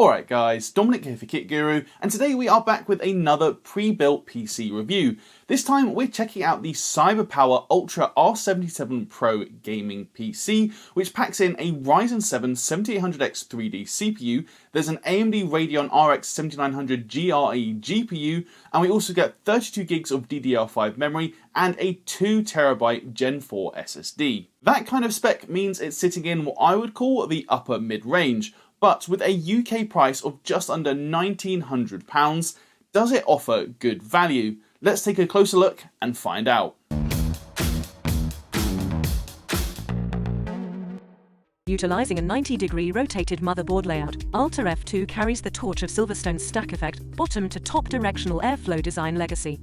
Alright guys, Dominic here for Kit Guru, and today we are back with another pre-built PC review. This time we're checking out the Cyberpower Ultra R77 Pro gaming PC, which packs in a Ryzen 7 7800X 3D CPU, there's an AMD Radeon RX 7900 GRE GPU, and we also get 32 gigs of DDR5 memory and a 2TB Gen 4 SSD. That kind of spec means it's sitting in what I would call the upper mid-range. But with a UK price of just under £1,900, does it offer good value? Let's take a closer look and find out. Utilizing a 90-degree rotated motherboard layout, Ultra F2 carries the torch of Silverstone's stack effect, bottom to top directional airflow design legacy.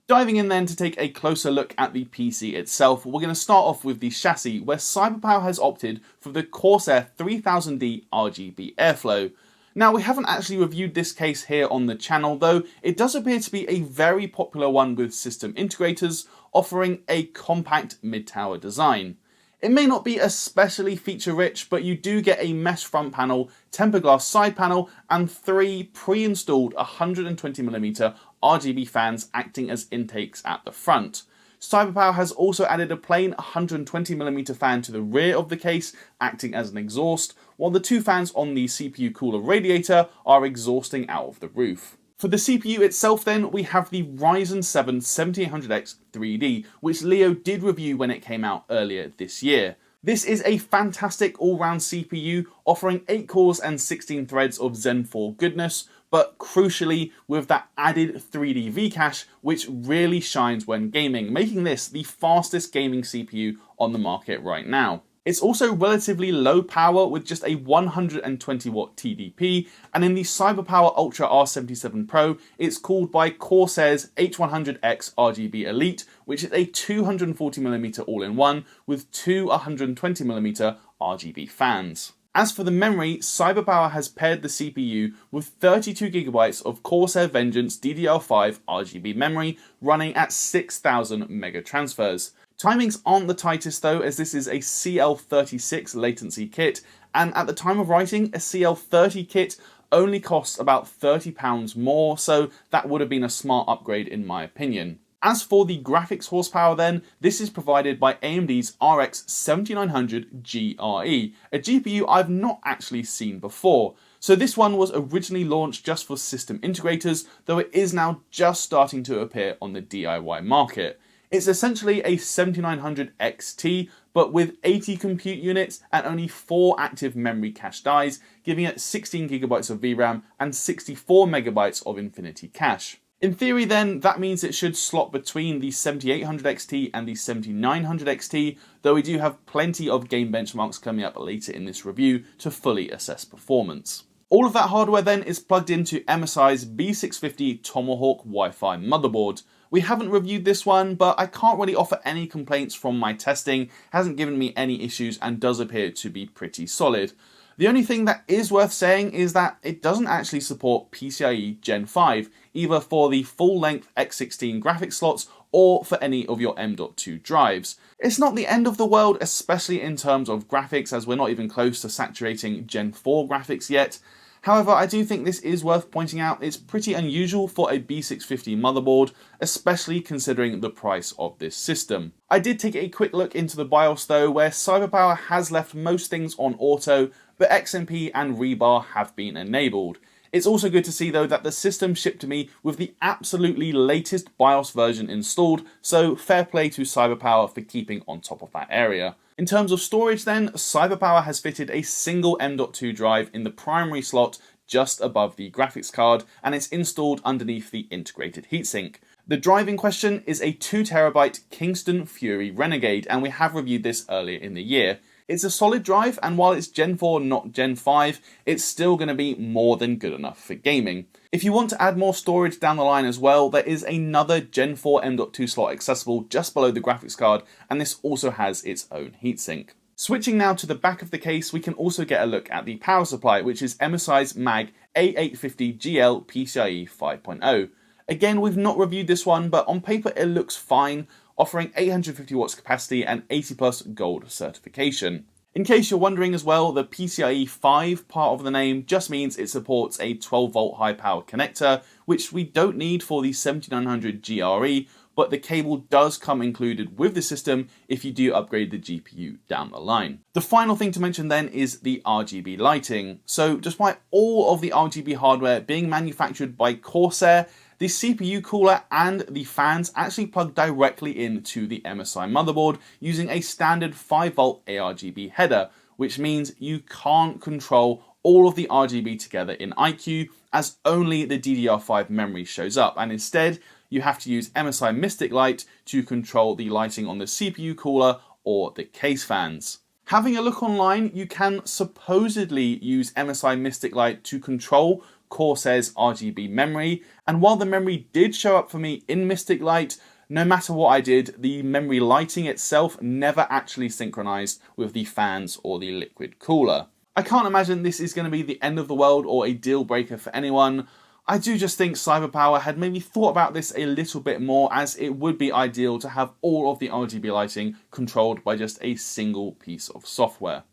Diving in then to take a closer look at the PC itself, we're going to start off with the chassis, where Cyberpower has opted for the Corsair 3000D RGB airflow. Now, we haven't actually reviewed this case here on the channel, though it does appear to be a very popular one with system integrators, offering a compact mid-tower design. It may not be especially feature-rich, but you do get a mesh front panel, tempered glass side panel, and 3 pre-installed 120mm RGB fans acting as intakes at the front. Cyberpower has also added a plain 120mm fan to the rear of the case, acting as an exhaust, while the 2 fans on the CPU cooler radiator are exhausting out of the roof. For the CPU itself then, we have the Ryzen 7 7800X 3D, which Leo did review when it came out earlier this year. This is a fantastic all-round CPU, offering 8 cores and 16 threads of Zen 4 goodness, but crucially with that added 3D V-cache, which really shines when gaming, making this the fastest gaming CPU on the market right now. It's also relatively low power with just a 120 watt TDP, and in the Cyberpower Ultra R77 Pro, it's cooled by Corsair's H100X RGB Elite, which is a 240mm all-in-one with 2 120mm RGB fans. As for the memory, Cyberpower has paired the CPU with 32GB of Corsair Vengeance DDR5 RGB memory running at 6000 mega transfers. Timings aren't the tightest though, as this is a CL36 latency kit, and at the time of writing, a CL30 kit only costs about £30 more, so that would have been a smart upgrade in my opinion. As for the graphics horsepower then, this is provided by AMD's RX 7900 GRE, a GPU I've not actually seen before. So this one was originally launched just for system integrators, though it is now just starting to appear on the DIY market. It's essentially a 7900 XT, but with 80 compute units and only 4 active memory cache dies, giving it 16GB of VRAM and 64MB of Infinity cache. In theory then, that means it should slot between the 7800 XT and the 7900 XT, though we do have plenty of game benchmarks coming up later in this review to fully assess performance. All of that hardware then is plugged into MSI's B650 Tomahawk Wi-Fi motherboard. We haven't reviewed this one, but I can't really offer any complaints from my testing, hasn't given me any issues and does appear to be pretty solid. The only thing that is worth saying is that it doesn't actually support PCIe Gen 5, either for the full-length X16 graphics slots or for any of your M.2 drives. It's not the end of the world, especially in terms of graphics, as we're not even close to saturating Gen 4 graphics yet. However, I do think this is worth pointing out. It's pretty unusual for a B650 motherboard, especially considering the price of this system. I did take a quick look into the BIOS though, where Cyberpower has left most things on auto, but XMP and rebar have been enabled. It's also good to see though that the system shipped to me with the absolutely latest BIOS version installed, so fair play to Cyberpower for keeping on top of that area. In terms of storage then, Cyberpower has fitted a single M.2 drive in the primary slot just above the graphics card, and it's installed underneath the integrated heatsink. The drive in question is a 2TB Kingston Fury Renegade, and we have reviewed this earlier in the year. It's a solid drive, and while it's Gen 4 not Gen 5, it's still going to be more than good enough for gaming. If you want to add more storage down the line as well, there is another Gen 4 M.2 slot accessible just below the graphics card, and this also has its own heatsink. Switching now to the back of the case, we can also get a look at the power supply, which is MSI's MAG A850GL PCIe 5.0. Again, we've not reviewed this one, but on paper it looks fine, offering 850 watts capacity and 80 plus gold certification. In case you're wondering as well, the PCIe 5 part of the name just means it supports a 12 volt high power connector, which we don't need for the 7900 GRE, but the cable does come included with the system if you do upgrade the GPU down the line. The final thing to mention then is the RGB lighting. So despite all of the RGB hardware being manufactured by Corsair, the CPU cooler and the fans actually plug directly into the MSI motherboard using a standard 5 volt ARGB header, which means you can't control all of the RGB together in iCUE, as only the DDR5 memory shows up, and instead you have to use MSI Mystic Light to control the lighting on the CPU cooler or the case fans. Having a look online, you can supposedly use MSI Mystic Light to control Corsair's RGB memory, and while the memory did show up for me in Mystic Light, no matter what I did, the memory lighting itself never actually synchronized with the fans or the liquid cooler. I can't imagine this is going to be the end of the world or a deal breaker for anyone. I do just think Cyberpower had maybe thought about this a little bit more, as it would be ideal to have all of the RGB lighting controlled by just a single piece of software.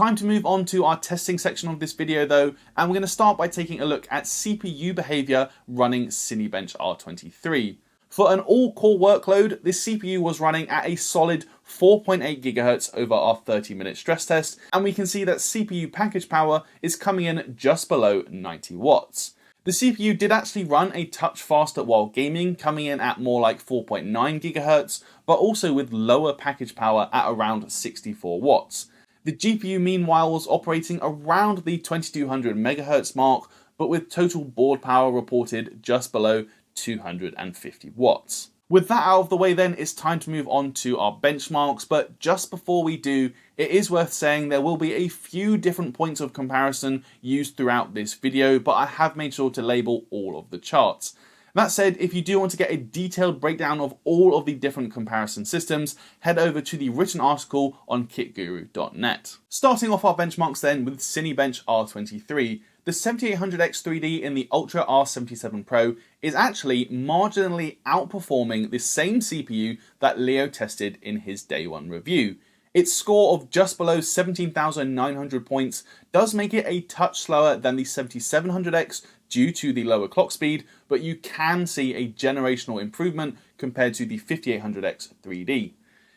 Time to move on to our testing section of this video though, and we're going to start by taking a look at CPU behaviour running Cinebench R23. For an all-core workload, this CPU was running at a solid 4.8 GHz over our 30-minute stress test, and we can see that CPU package power is coming in just below 90 watts. The CPU did actually run a touch faster while gaming, coming in at more like 4.9 GHz, but also with lower package power at around 64 watts. The GPU meanwhile was operating around the 2200 MHz mark, but with total board power reported just below 250 watts. With that out of the way then, it's time to move on to our benchmarks, but just before we do, it is worth saying there will be a few different points of comparison used throughout this video, but I have made sure to label all of the charts. That said, if you do want to get a detailed breakdown of all of the different comparison systems, head over to the written article on kitguru.net. Starting off our benchmarks then with Cinebench R23, the 7800X 3D in the Ultra R77 Pro is actually marginally outperforming the same CPU that Leo tested in his day one review. Its score of just below 17,900 points does make it a touch slower than the 7700X due to the lower clock speed, but you can see a generational improvement compared to the 5800X 3D.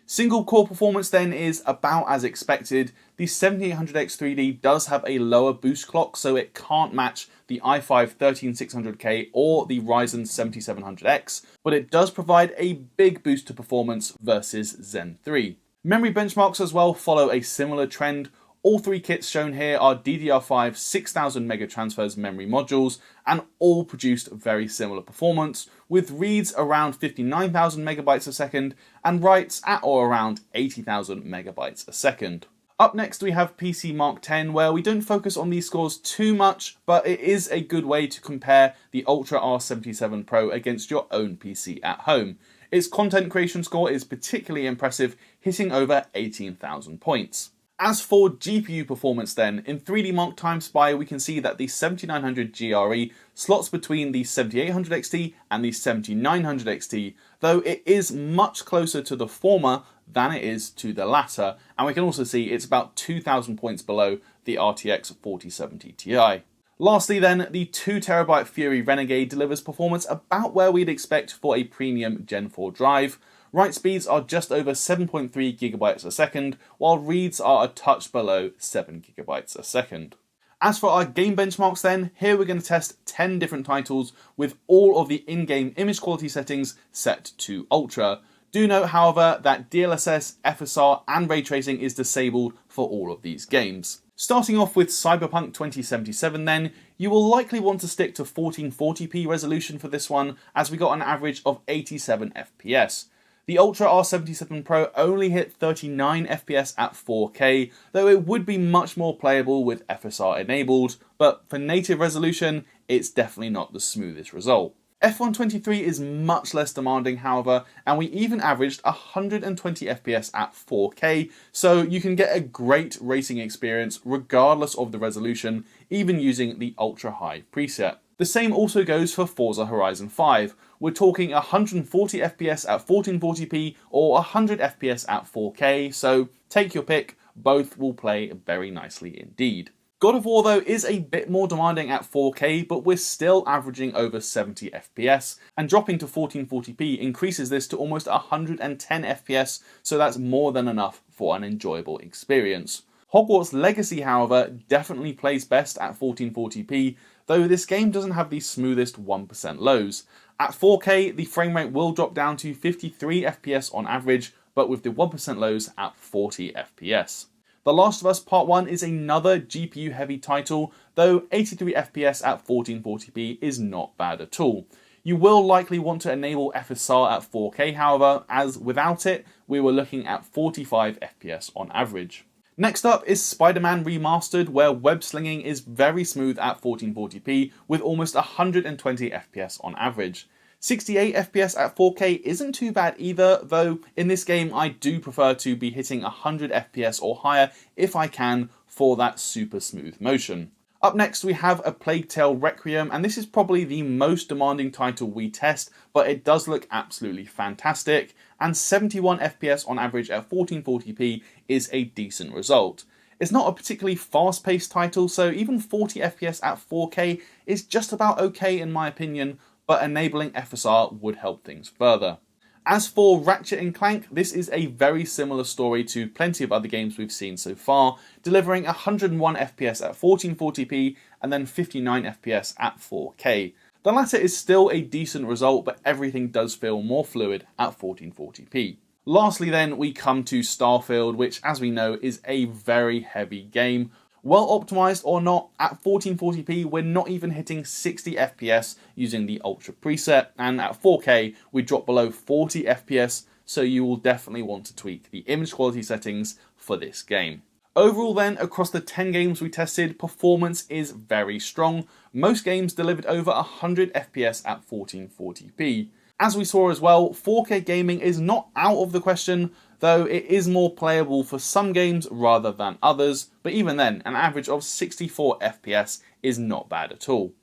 Single core performance then is about as expected. The 7800X 3D does have a lower boost clock, so it can't match the i5 13600K or the Ryzen 7700X, but it does provide a big boost to performance versus Zen 3. Memory benchmarks as well follow a similar trend. All three kits shown here are DDR5 6000 megatransfers memory modules, and all produced very similar performance, with reads around 59,000 megabytes a second and writes at or around 80,000 megabytes a second. Up next we have PC Mark X, where we don't focus on these scores too much, but it is a good way to compare the Ultra R77 Pro against your own PC at home. Its content creation score is particularly impressive, hitting over 18,000 points. As for GPU performance then, in 3D Mark Time Spy we can see that the 7900 GRE slots between the 7800 XT and the 7900 XT, though it is much closer to the former than it is to the latter, and we can also see it's about 2,000 points below the RTX 4070 Ti. Lastly then, the 2TB Fury Renegade delivers performance about where we'd expect for a premium Gen 4 drive. Write speeds are just over 7.3 GB a second, while reads are a touch below 7 GB a second. As for our game benchmarks then, here we're going to test 10 different titles with all of the in-game image quality settings set to Ultra. Do note, however, that DLSS, FSR and ray tracing is disabled for all of these games. Starting off with Cyberpunk 2077 then, you will likely want to stick to 1440p resolution for this one, as we got an average of 87 FPS. The Ultra R77 Pro only hit 39 FPS at 4K, though it would be much more playable with FSR enabled, but for native resolution, it's definitely not the smoothest result. F123 is much less demanding, however, and we even averaged 120 FPS at 4K, so you can get a great racing experience regardless of the resolution, even using the ultra high preset. The same also goes for Forza Horizon 5. We're talking 140 FPS at 1440p or 100 FPS at 4K, so take your pick, both will play very nicely indeed. God of War though is a bit more demanding at 4K, but we're still averaging over 70 FPS, and dropping to 1440p increases this to almost 110 FPS, so that's more than enough for an enjoyable experience. Hogwarts Legacy, however, definitely plays best at 1440p, though this game doesn't have the smoothest 1% lows. At 4K, the frame rate will drop down to 53 FPS on average, but with the 1% lows at 40 FPS. The Last of Us Part 1 is another GPU heavy title, though 83 FPS at 1440p is not bad at all. You will likely want to enable FSR at 4K, however, as without it, we were looking at 45 FPS on average. Next up is Spider-Man Remastered, where web slinging is very smooth at 1440p with almost 120 FPS on average. 68 FPS at 4K isn't too bad either, though in this game I do prefer to be hitting 100 FPS or higher if I can for that super smooth motion. Up next we have A Plague Tale Requiem, and this is probably the most demanding title we test, but it does look absolutely fantastic, and 71 FPS on average at 1440p is a decent result. It's not a particularly fast-paced title, so even 40 FPS at 4K is just about okay in my opinion, but enabling FSR would help things further. As for Ratchet & Clank, this is a very similar story to plenty of other games we've seen so far, delivering 101 FPS at 1440p and then 59 FPS at 4K. The latter is still a decent result, but everything does feel more fluid at 1440p. Lastly then, we come to Starfield, which as we know is a very heavy game. Well optimized or not, at 1440p we're not even hitting 60 FPS using the Ultra preset, and at 4K we drop below 40 FPS, so you will definitely want to tweak the image quality settings for this game. Overall then, across the 10 games we tested, performance is very strong. Most games delivered over 100 FPS at 1440p. As we saw as well, 4K gaming is not out of the question, though it is more playable for some games rather than others, but even then, an average of 64 FPS is not bad at all.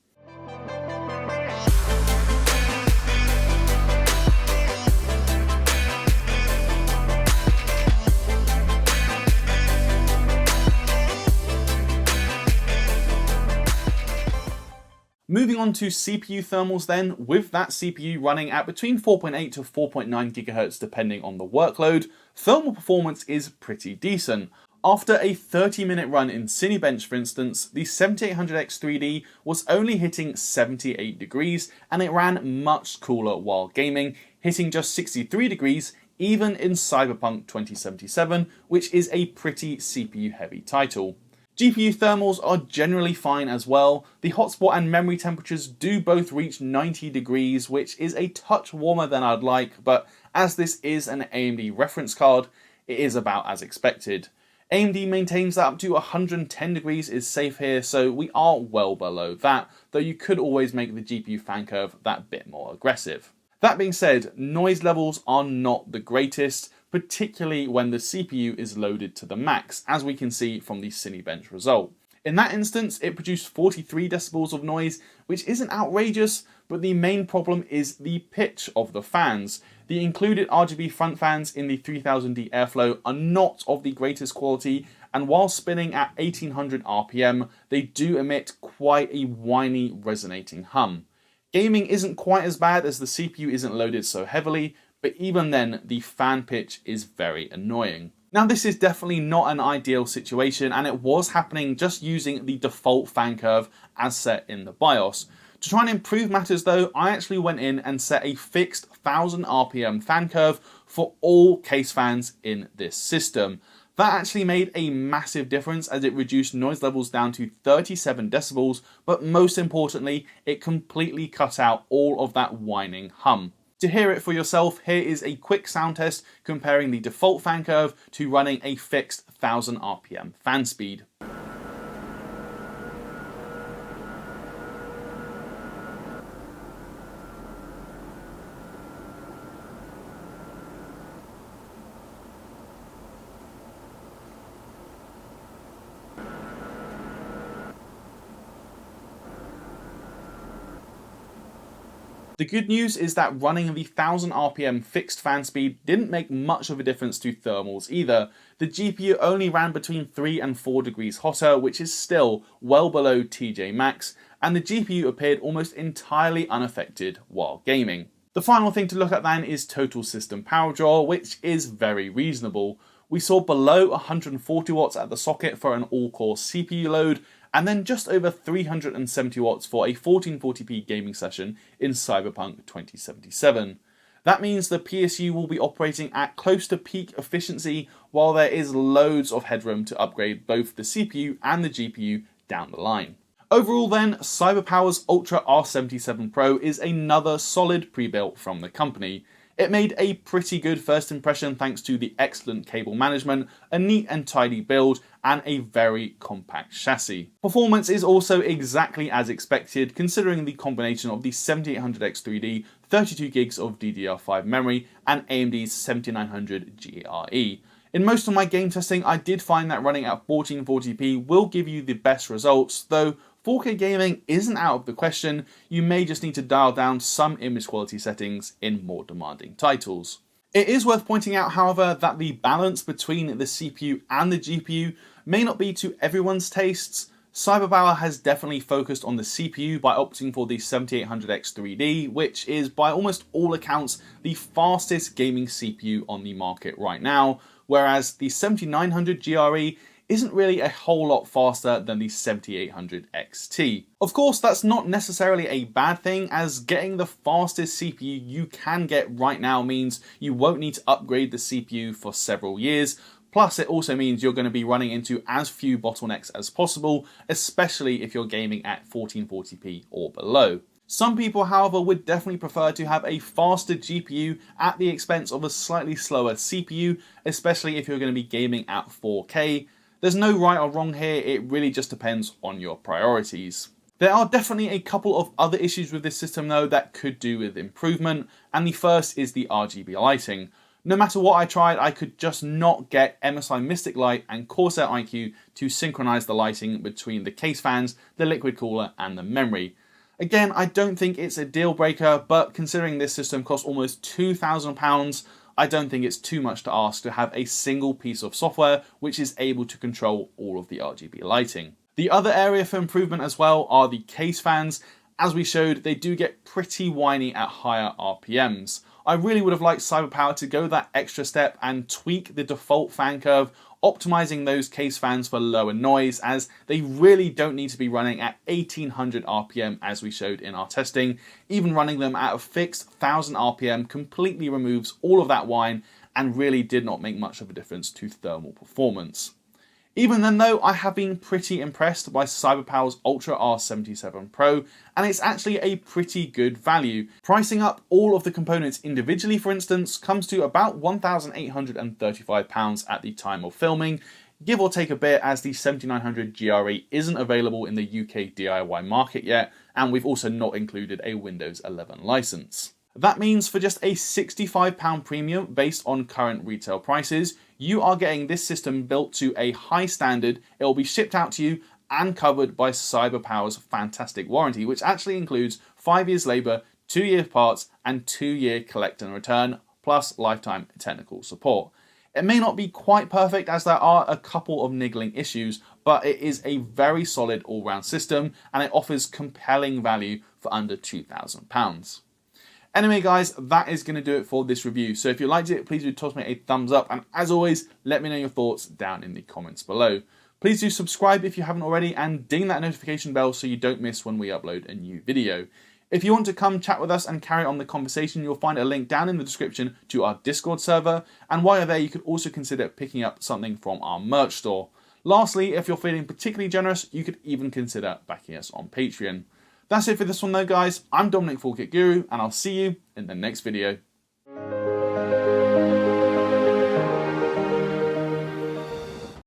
Moving on to CPU thermals then, with that CPU running at between 4.8 to 4.9 GHz depending on the workload, thermal performance is pretty decent. After a 30-minute run in Cinebench for instance, the 7800X 3D was only hitting 78 degrees and it ran much cooler while gaming, hitting just 63 degrees even in Cyberpunk 2077, which is a pretty CPU heavy title. GPU thermals are generally fine as well. The hotspot and memory temperatures do both reach 90 degrees, which is a touch warmer than I'd like, but as this is an AMD reference card, it is about as expected. AMD maintains that up to 110 degrees is safe here, so we are well below that, though you could always make the GPU fan curve that bit more aggressive. That being said, noise levels are not the greatest, particularly when the CPU is loaded to the max, as we can see from the Cinebench result. In that instance, it produced 43 decibels of noise, which isn't outrageous, but the main problem is the pitch of the fans. The included RGB front fans in the 3000D airflow are not of the greatest quality, and while spinning at 1800 RPM, they do emit quite a whiny, resonating hum. Gaming isn't quite as bad as the CPU isn't loaded so heavily, but even then, the fan pitch is very annoying. Now this is definitely not an ideal situation, and it was happening just using the default fan curve as set in the BIOS. To try and improve matters though, I actually went in and set a fixed 1000 RPM fan curve for all case fans in this system. That actually made a massive difference as it reduced noise levels down to 37 decibels, but most importantly, it completely cut out all of that whining hum. To hear it for yourself, here is a quick sound test comparing the default fan curve to running a fixed 1000 RPM fan speed. The good news is that running the 1000 RPM fixed fan speed didn't make much of a difference to thermals either. The GPU only ran between 3 and 4 degrees hotter, which is still well below TJ max, and the GPU appeared almost entirely unaffected while gaming. The final thing to look at then is total system power draw, which is very reasonable. We saw below 140 watts at the socket for an all-core CPU load, and then just over 370 watts for a 1440p gaming session in Cyberpunk 2077. That means the PSU will be operating at close to peak efficiency, while there is loads of headroom to upgrade both the CPU and the GPU down the line. Overall then, Cyberpower's Ultra R77 Pro is another solid pre-built from the company. It made a pretty good first impression thanks to the excellent cable management, a neat and tidy build, and a very compact chassis. Performance is also exactly as expected, considering the combination of the 7800X3D, 32GB of DDR5 memory, and AMD's 7900 GRE. In most of my game testing, I did find that running at 1440p will give you the best results, though 4K gaming isn't out of the question. You may just need to dial down some image quality settings in more demanding titles. It is worth pointing out, however, that the balance between the CPU and the GPU may not be to everyone's tastes. Cyberpower has definitely focused on the CPU by opting for the 7800X3D, which is by almost all accounts the fastest gaming CPU on the market right now, whereas the 7900 GRE isn't really a whole lot faster than the 7800 XT. Of course, that's not necessarily a bad thing, as getting the fastest CPU you can get right now means you won't need to upgrade the CPU for several years. Plus, it also means you're going to be running into as few bottlenecks as possible, especially if you're gaming at 1440p or below. Some people, however, would definitely prefer to have a faster GPU at the expense of a slightly slower CPU, especially if you're going to be gaming at 4K. There's no right or wrong here, it really just depends on your priorities. There are definitely a couple of other issues with this system though that could do with improvement, and the first is the RGB lighting. No matter what I tried, I could just not get MSI Mystic Light and Corsair iCUE to synchronize the lighting between the case fans, the liquid cooler, and the memory. Again, I don't think it's a deal breaker, but considering this system costs almost £2,000, I don't think it's too much to ask to have a single piece of software which is able to control all of the RGB lighting. The other area for improvement as well are the case fans. As we showed, they do get pretty whiny at higher RPMs. I really would have liked Cyberpower to go that extra step and tweak the default fan curve, optimizing those case fans for lower noise, as they really don't need to be running at 1800 RPM as we showed in our testing. Even running them at a fixed 1000 RPM completely removes all of that whine and really did not make much of a difference to thermal performance. Even then though, I have been pretty impressed by Cyberpower's Ultra R77 Pro, and it's actually a pretty good value. Pricing up all of the components individually, for instance, comes to about £1,835 at the time of filming, give or take a bit, as the 7900 GRE isn't available in the UK DIY market yet, and we've also not included a Windows 11 license. That means for just a £65 premium based on current retail prices, you are getting this system built to a high standard. It will be shipped out to you and covered by Cyberpower's fantastic warranty, which actually includes 5 years labour, 2 year parts, and 2-year collect and return, plus lifetime technical support. It may not be quite perfect, as there are a couple of niggling issues, but it is a very solid all-round system, and it offers compelling value for under £2,000. Anyway guys, that is going to do it for this review. So if you liked it, please do toss me a thumbs up, and as always, let me know your thoughts down in the comments below. Please do subscribe if you haven't already, and ding that notification bell so you don't miss when we upload a new video. If you want to come chat with us and carry on the conversation, you'll find a link down in the description to our Discord server, and while you're there, you could also consider picking up something from our merch store. Lastly, if you're feeling particularly generous, you could even consider backing us on Patreon. That's it for this one though guys, I'm Dominic 4K Guru, and I'll see you in the next video.